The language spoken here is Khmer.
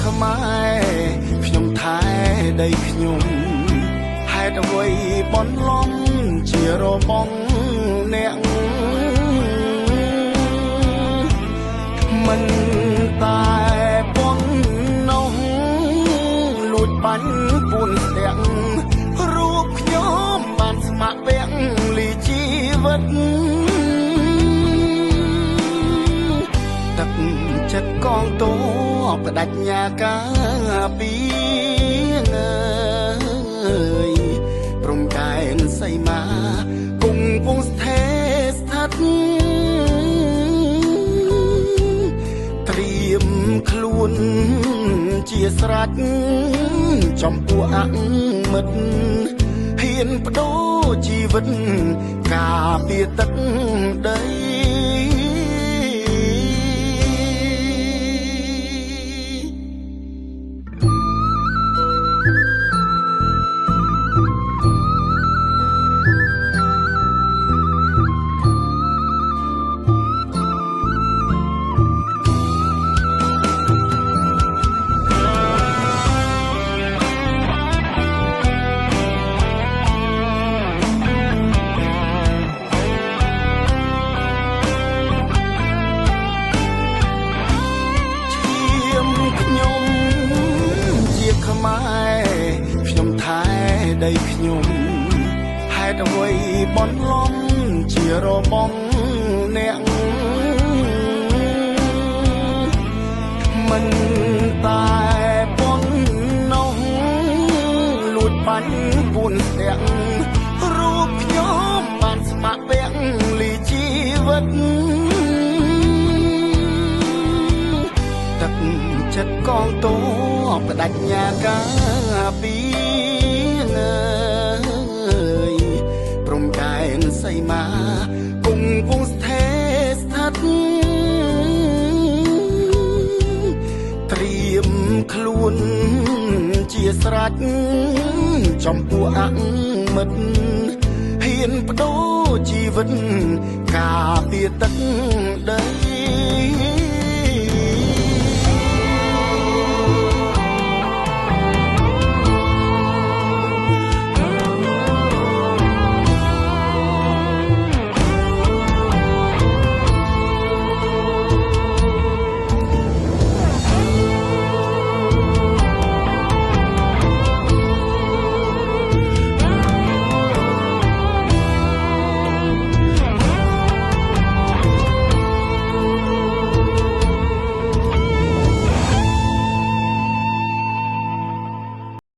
ខ្មែរខ្ញុំថែដីខ្ញុំហេតុអ្វីបនលំជារបងអ្នកមិនតែប៉ុណ្ណោះលួចបាញ់ពួនស្ទាក់រូបខ្ញុំបានស្ម័គ្រពាក់លីជីវិតទឹកចិត្តកងទ័ពបដិញ្ញាការពីងើយព្រំកែនសីមាគង់ពងស្ថេស្ថិតត្រៀមខ្លួនជាស្រេចចំពោះអមិត្តហ៊ានបដូរជីវិតការពារទឹកដីខ្មែរខ្ញុំថែដីខ្ញុំហេតុអ្វីបនលំជារបងអ្នកមិនតែប៉ុណ្ណោះលួចបាញ់ពួនស្ទាក់រូបខ្ញុំបានស្ម័គ្រពាក់លីជីវិតទឹកចិត្តកងទ័ពបដិញ្ញាការពីងើយព្រំកែនសីមាគង់ពងស្ថេស្ថិតត្រៀមខ្លួនជាស្រេចចំពោះអមិត្តហ៊ានបដូរជីវិតការពារទឹកដី